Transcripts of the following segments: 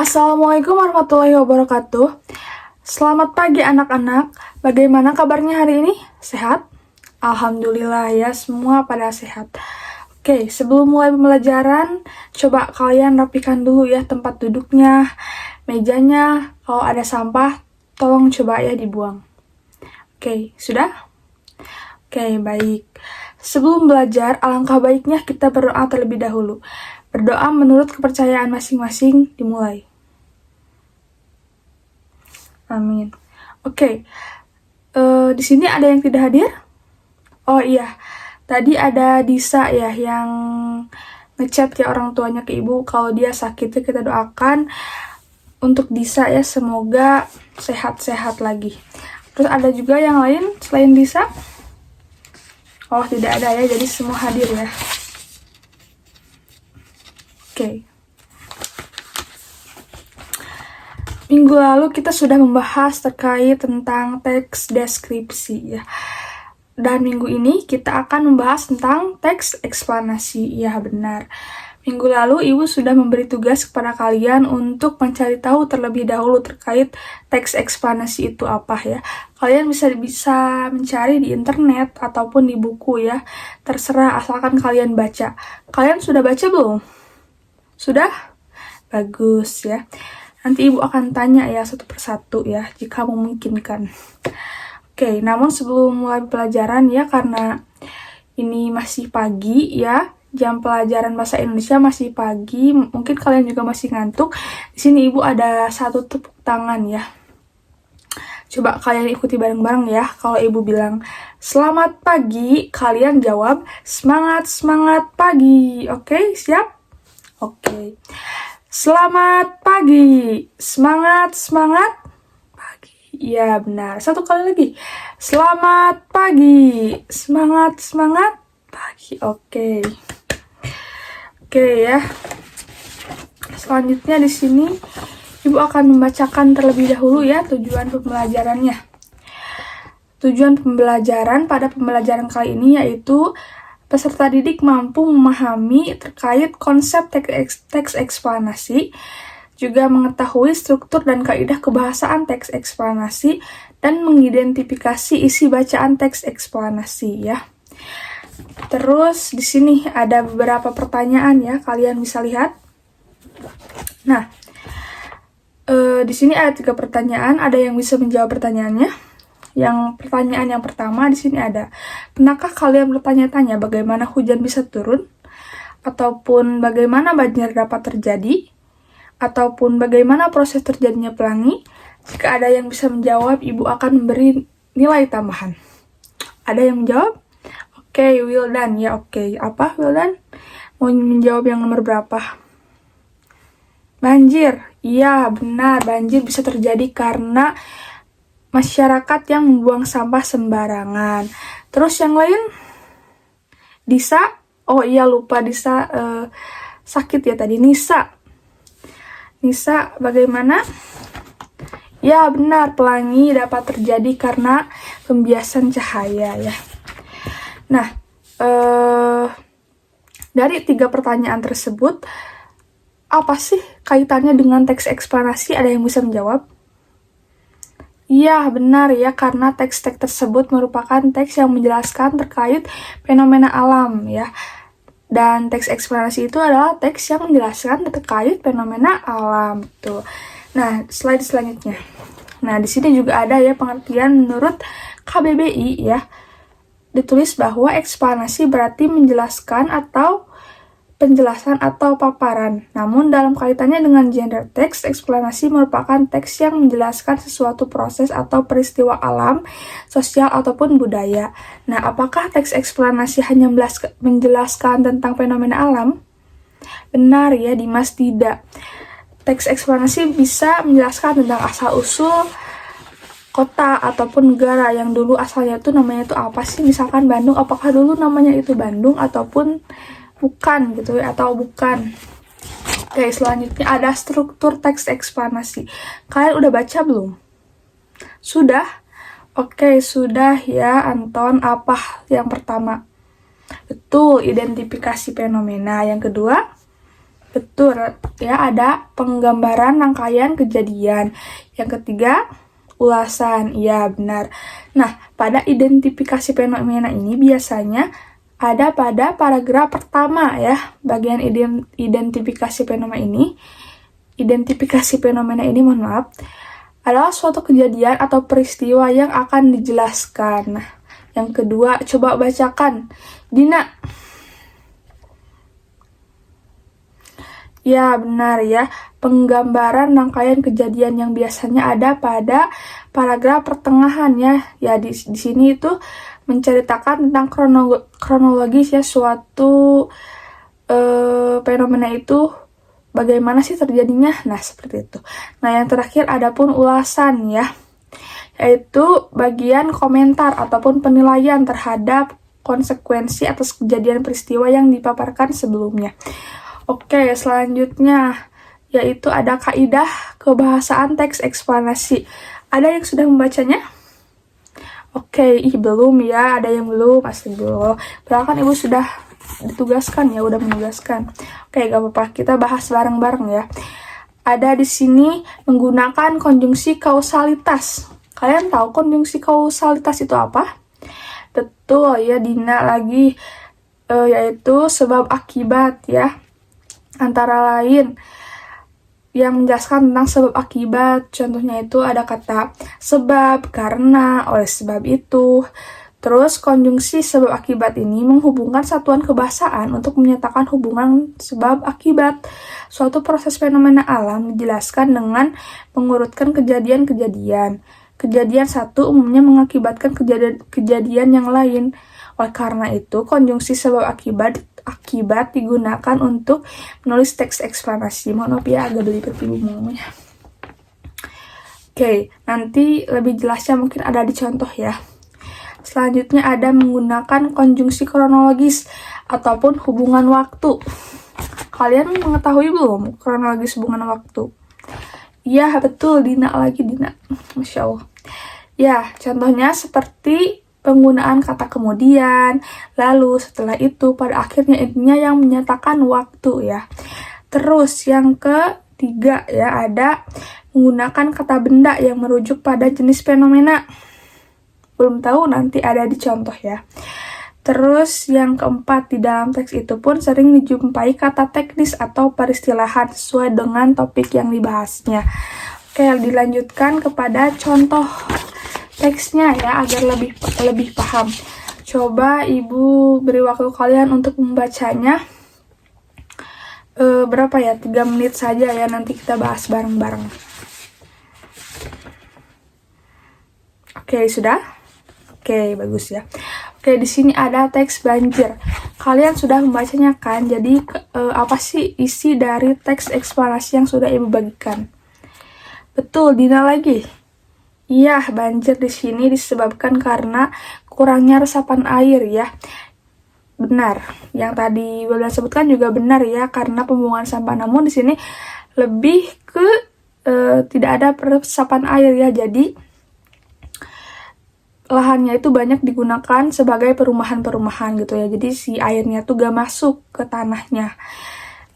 Assalamualaikum warahmatullahi wabarakatuh. Selamat pagi anak-anak. Bagaimana kabarnya hari ini? Sehat? Alhamdulillah ya, semua pada sehat. Oke, sebelum mulai pembelajaran, coba kalian rapikan dulu ya tempat duduknya, mejanya. Kalau ada sampah, tolong coba ya dibuang. Oke, sudah? Oke, baik. Sebelum belajar, alangkah baiknya kita berdoa terlebih dahulu. Berdoa menurut kepercayaan masing-masing, dimulai. Amin. Oke, di sini ada yang tidak hadir? Oh iya, tadi ada Disa ya yang ngechat ya orang tuanya ke ibu kalau dia sakit. Kita doakan untuk Disa ya, semoga sehat-sehat lagi. Terus ada juga yang lain selain Disa? Oh, tidak ada ya, jadi semua hadir ya. Oke. Minggu lalu kita sudah membahas terkait tentang teks deskripsi ya. Dan minggu ini kita akan membahas tentang teks eksplanasi. Ya, benar. Minggu lalu ibu sudah memberi tugas kepada kalian untuk mencari tahu terlebih dahulu terkait teks eksplanasi itu apa ya. Kalian bisa mencari di internet ataupun di buku ya. Terserah asalkan kalian baca. Kalian sudah baca belum? Sudah? Bagus ya. Nanti ibu akan tanya ya satu persatu ya, jika memungkinkan. Oke, namun sebelum mulai pelajaran ya, karena ini masih pagi ya, jam pelajaran bahasa Indonesia masih pagi, mungkin kalian juga masih ngantuk. Di sini ibu ada satu tepuk tangan ya. Coba kalian ikuti bareng-bareng ya. Kalau ibu bilang selamat pagi, kalian jawab semangat pagi. Oke, siap? Oke. Selamat pagi. Semangat pagi. Ya, benar. Satu kali lagi. Selamat pagi. Semangat pagi. Oke. Oke ya. Selanjutnya di sini ibu akan membacakan terlebih dahulu ya tujuan pembelajarannya. Tujuan pembelajaran pada pembelajaran kali ini yaitu peserta didik mampu memahami terkait konsep teks eksplanasi, juga mengetahui struktur dan kaidah kebahasaan teks eksplanasi, dan mengidentifikasi isi bacaan teks eksplanasi ya. Terus di sini ada beberapa pertanyaan ya, kalian bisa lihat. Nah, di sini ada 3 pertanyaan, ada yang bisa menjawab pertanyaannya. Yang pertanyaan yang pertama di sini ada, pernahkah kalian bertanya-tanya bagaimana hujan bisa turun? Ataupun bagaimana banjir dapat terjadi? Ataupun bagaimana proses terjadinya pelangi? Jika ada yang bisa menjawab, ibu akan memberi nilai tambahan. Ada yang menjawab? Oke, Wildan ya, oke. Apa Wildan? Mau menjawab yang nomor berapa? Banjir. Iya, benar. Banjir bisa terjadi karena masyarakat yang membuang sampah sembarangan. Terus yang lain? Disa? Oh iya, lupa Disa sakit ya tadi. Nisa, bagaimana? Ya benar, pelangi dapat terjadi karena pembiasan cahaya ya. Nah, dari 3 pertanyaan tersebut, apa sih kaitannya dengan teks eksplanasi? Ada yang bisa menjawab? Iya, benar ya, karena teks-teks tersebut merupakan teks yang menjelaskan terkait fenomena alam ya. Dan teks eksplanasi itu adalah teks yang menjelaskan terkait fenomena alam tuh. Nah, slide selanjutnya. Nah, di sini juga ada ya pengertian menurut KBBI ya. Ditulis bahwa eksplanasi berarti menjelaskan atau penjelasan atau paparan. Namun dalam kaitannya dengan genre teks, eksplanasi merupakan teks yang menjelaskan sesuatu proses atau peristiwa alam, sosial ataupun budaya. Nah, apakah teks eksplanasi hanya menjelaskan tentang fenomena alam? Benar ya, Dimas, tidak. Teks eksplanasi bisa menjelaskan tentang asal-usul kota ataupun negara yang dulu asalnya itu namanya itu apa sih? Misalkan Bandung, apakah dulu namanya itu Bandung ataupun bukan gitu ya, atau bukan. Oke, selanjutnya ada struktur teks eksplanasi. Kalian udah baca belum? Sudah? Oke, sudah ya Anton. Apa yang pertama? Betul, identifikasi fenomena. Yang kedua? Betul, ya ada penggambaran rangkaian kejadian. Yang ketiga, ulasan. Ya, benar. Nah, pada identifikasi fenomena ini biasanya ada pada paragraf pertama ya. Bagian identifikasi fenomena ini, mohon maaf, adalah suatu kejadian atau peristiwa yang akan dijelaskan. Nah, yang kedua, coba bacakan. Dina. Ya, benar ya. Penggambaran rangkaian kejadian yang biasanya ada pada paragraf pertengahan ya. Ya, di sini itu menceritakan tentang kronologis ya suatu fenomena itu bagaimana sih terjadinya. Nah, seperti itu. Nah, yang terakhir adapun ulasan ya. Yaitu bagian komentar ataupun penilaian terhadap konsekuensi atas kejadian peristiwa yang dipaparkan sebelumnya. Oke, selanjutnya yaitu ada kaidah kebahasaan teks eksplanasi. Ada yang sudah membacanya? Oke, belum ya, ada yang belum, asli belum. Padahal kan ibu sudah ditugaskan ya, udah menugaskan. Oke, gak apa-apa, kita bahas bareng-bareng ya. Ada di sini menggunakan konjungsi kausalitas. Kalian tahu konjungsi kausalitas itu apa? Betul ya, Dina lagi, yaitu sebab akibat ya. Antara lain yang menjelaskan tentang sebab akibat, contohnya itu ada kata sebab, karena, oleh sebab itu. Terus konjungsi sebab akibat ini menghubungkan satuan kebahasaan untuk menyatakan hubungan sebab akibat. Suatu proses fenomena alam dijelaskan dengan mengurutkan kejadian-kejadian. Kejadian satu umumnya mengakibatkan kejadian yang lain. Oleh karena itu, konjungsi sebab akibat digunakan untuk menulis teks eksplanasi. Mohon maaf ya, agak belibet ibu ngomongnya. Oke, nanti lebih jelasnya mungkin ada di contoh ya. Selanjutnya ada menggunakan konjungsi kronologis ataupun hubungan waktu. Kalian mengetahui belum kronologis hubungan waktu? Iya, betul, Dina lagi, Dina. Masya Allah. Ya, contohnya seperti penggunaan kata kemudian, lalu, setelah itu, pada akhirnya intinya yang menyatakan waktu ya. Terus yang ketiga ya, ada menggunakan kata benda yang merujuk pada jenis fenomena. Belum tahu, nanti ada di contoh ya. Terus yang keempat, di dalam teks itu pun sering dijumpai kata teknis atau peristilahan sesuai dengan topik yang dibahasnya. Oke, dilanjutkan kepada contoh teksnya ya, agar lebih paham. Coba ibu beri waktu kalian untuk membacanya. Berapa ya? 3 menit saja ya, nanti kita bahas bareng-bareng. Oke, sudah? Oke, bagus ya. Oke, di sini ada teks banjir. Kalian sudah membacanya kan? Jadi apa sih isi dari teks eksplanasi yang sudah ibu bagikan? Betul, Dina lagi. Iya, banjir di sini disebabkan karena kurangnya resapan air ya. Benar. Yang tadi Bella sebutkan juga benar ya, karena pembuangan sampah. Namun di sini lebih ke tidak ada resapan air ya. Jadi lahannya itu banyak digunakan sebagai perumahan-perumahan gitu ya. Jadi si airnya tuh gak masuk ke tanahnya.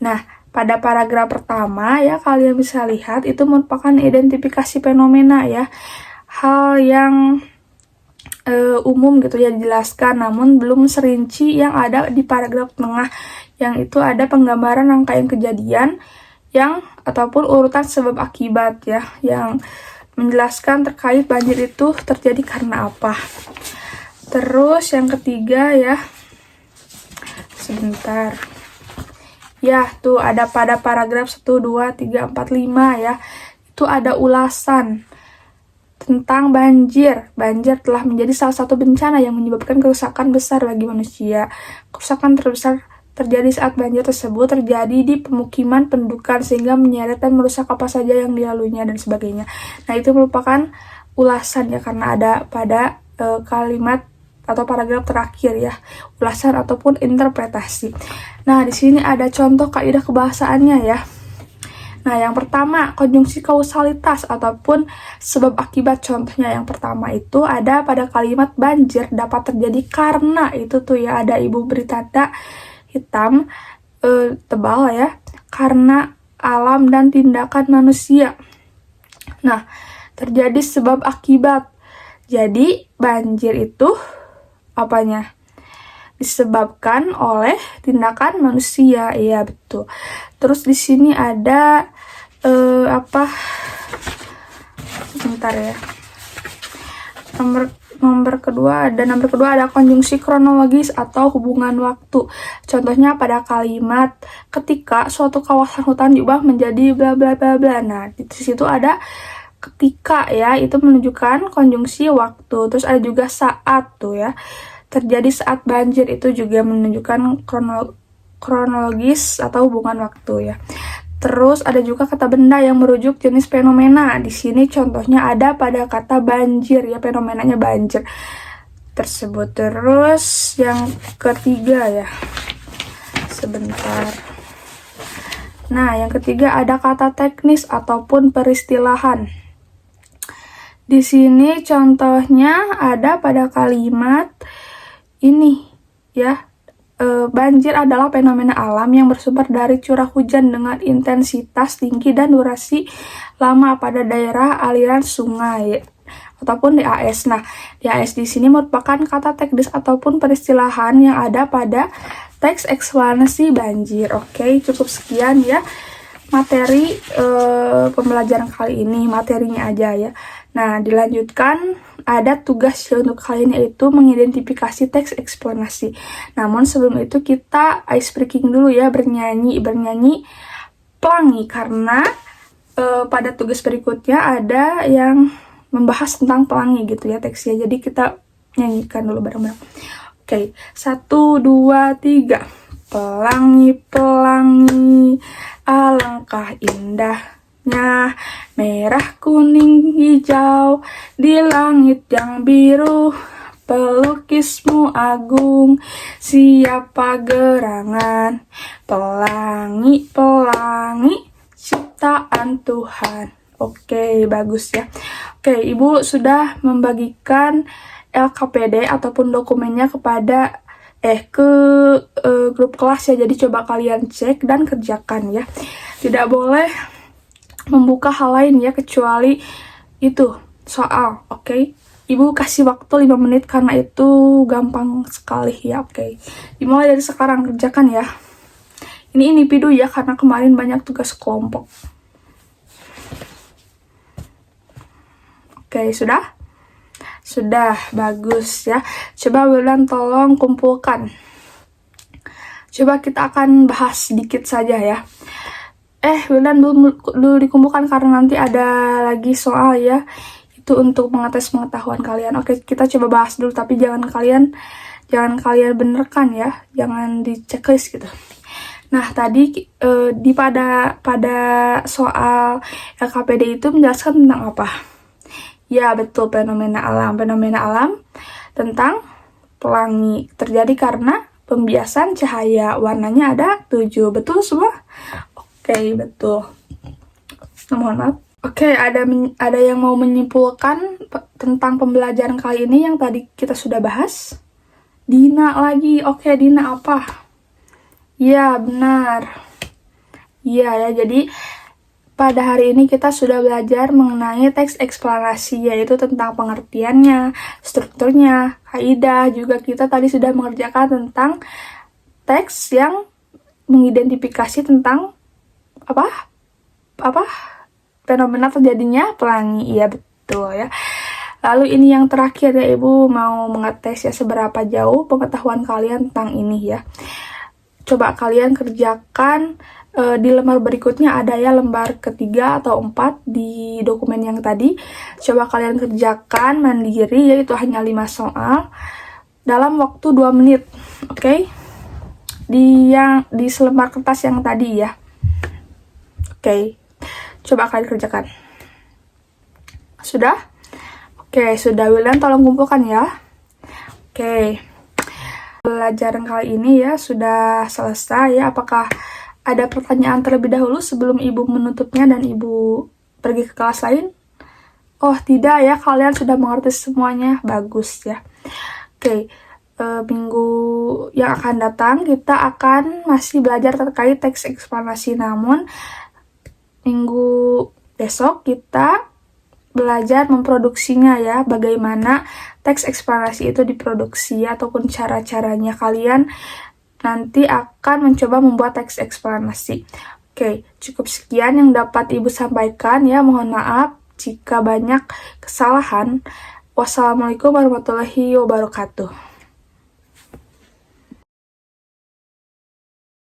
Nah, pada paragraf pertama ya, kalian bisa lihat itu merupakan identifikasi fenomena ya. Hal yang umum gitu ya dijelaskan, namun belum serinci yang ada di paragraf tengah, yang itu ada penggambaran rangkaian kejadian yang ataupun urutan sebab akibat ya, yang menjelaskan terkait banjir itu terjadi karena apa. Terus yang ketiga ya, sebentar. Ya, tuh ada pada paragraf 1, 2, 3, 4, 5 ya. Itu ada ulasan tentang banjir. Banjir telah menjadi salah satu bencana yang menyebabkan kerusakan besar bagi manusia. Kerusakan terbesar terjadi saat banjir tersebut terjadi di pemukiman pendudukan sehingga menyeret dan merusak apa saja yang dilaluinya dan sebagainya. Nah, itu merupakan ulasan ya, karena ada pada kalimat atau paragraf terakhir ya, ulasan ataupun interpretasi. Nah, di sini ada contoh kaidah kebahasaannya ya. Nah, yang pertama, konjungsi kausalitas ataupun sebab akibat. Contohnya yang pertama itu ada pada kalimat banjir dapat terjadi karena, itu tuh ya, ada ibu beri tanda hitam tebal ya. karena alam dan tindakan manusia. Nah, terjadi sebab akibat. Jadi, banjir itu apanya? Disebabkan oleh tindakan manusia. Iya, betul. Terus di sini ada sebentar ya. Nomor kedua ada konjungsi kronologis atau hubungan waktu. Contohnya pada kalimat ketika suatu kawasan hutan diubah menjadi bla bla bla bla. Nah, di situ ada ketika ya, itu menunjukkan konjungsi waktu. Terus ada juga saat tuh ya. Terjadi saat banjir, itu juga menunjukkan kronologis atau hubungan waktu ya. Terus ada juga kata benda yang merujuk jenis fenomena. Di sini contohnya ada pada kata banjir ya, fenomenanya banjir tersebut. Terus yang ketiga ya. Sebentar. Nah, yang ketiga ada kata teknis ataupun peristilahan. Di sini contohnya ada pada kalimat ini ya. Banjir adalah fenomena alam yang bersumber dari curah hujan dengan intensitas tinggi dan durasi lama pada daerah aliran sungai ataupun DAS. Nah, DAS di sini merupakan kata teknis ataupun peristilahan yang ada pada teks eksplanasi banjir. Oke, cukup sekian ya materi pembelajaran kali ini, materinya aja ya. Nah, dilanjutkan ada tugas untuk kalian, yaitu mengidentifikasi teks eksplanasi. Namun sebelum itu kita ice breaking dulu ya, bernyanyi pelangi, karena pada tugas berikutnya ada yang membahas tentang pelangi gitu ya teksnya. Jadi kita nyanyikan dulu bareng-bareng. Oke, 1, 2, 3. Pelangi, pelangi, alangkah indahnya, merah, kuning, hijau, di langit yang biru, pelukismu agung, siapa gerangan, pelangi, pelangi, ciptaan Tuhan. Oke, bagus ya. Oke, Ibu sudah membagikan LKPD ataupun dokumennya kepada ke grup kelas ya. Jadi coba kalian cek dan kerjakan ya. Tidak boleh membuka hal lain ya kecuali itu soal. Oke. Ibu kasih waktu 5 menit karena itu gampang sekali ya. Oke. Dimulai dari sekarang, kerjakan ya. Ini individu ya, karena kemarin banyak tugas kelompok. Oke, sudah? Sudah, bagus ya. Coba Wildan tolong kumpulkan. Coba kita akan bahas sedikit saja ya. Wildan dulu dikumpulkan karena nanti ada lagi soal ya. Itu untuk mengetes pengetahuan kalian. Oke, kita coba bahas dulu, tapi jangan kalian benerkan ya. Jangan di checklist gitu. Nah, tadi pada soal LKPD itu menjelaskan tentang apa? Ya, betul, fenomena alam. Fenomena alam tentang pelangi terjadi karena pembiasan cahaya. Warnanya ada 7. Betul semua? Oke, betul. Mohon maaf. Oke, ada yang mau menyimpulkan tentang pembelajaran kali ini yang tadi kita sudah bahas? Dina lagi. Oke, Dina apa? Ya, benar. Iya ya, jadi pada hari ini kita sudah belajar mengenai teks eksplanasi, yaitu tentang pengertiannya, strukturnya, kaidah. Juga kita tadi sudah mengerjakan tentang teks yang mengidentifikasi tentang fenomena terjadinya pelangi. Iya, betul ya. Lalu ini yang terakhir ya, Ibu mau mengetes ya seberapa jauh pengetahuan kalian tentang ini ya. Coba kalian kerjakan di lembar berikutnya, ada ya lembar ketiga atau 4 di dokumen yang tadi. Coba kalian kerjakan mandiri, yaitu hanya 5 soal dalam waktu 2 menit. Oke? Di selembar kertas yang tadi ya. Oke. Coba kalian kerjakan. Sudah? Oke, sudah. Wildan tolong kumpulkan ya. Oke. Pelajaran kali ini ya sudah selesai ya. Apakah ada pertanyaan terlebih dahulu sebelum Ibu menutupnya dan Ibu pergi ke kelas lain? Oh, tidak ya, kalian sudah mengerti semuanya. Bagus ya. Oke, minggu yang akan datang kita akan masih belajar terkait teks eksplanasi, namun minggu besok kita belajar memproduksinya ya, bagaimana teks eksplanasi itu diproduksi ataupun cara-caranya. Kalian nanti akan mencoba membuat teks eksplanasi. Oke, cukup sekian yang dapat Ibu sampaikan ya, mohon maaf jika banyak kesalahan. Wassalamualaikum warahmatullahi wabarakatuh.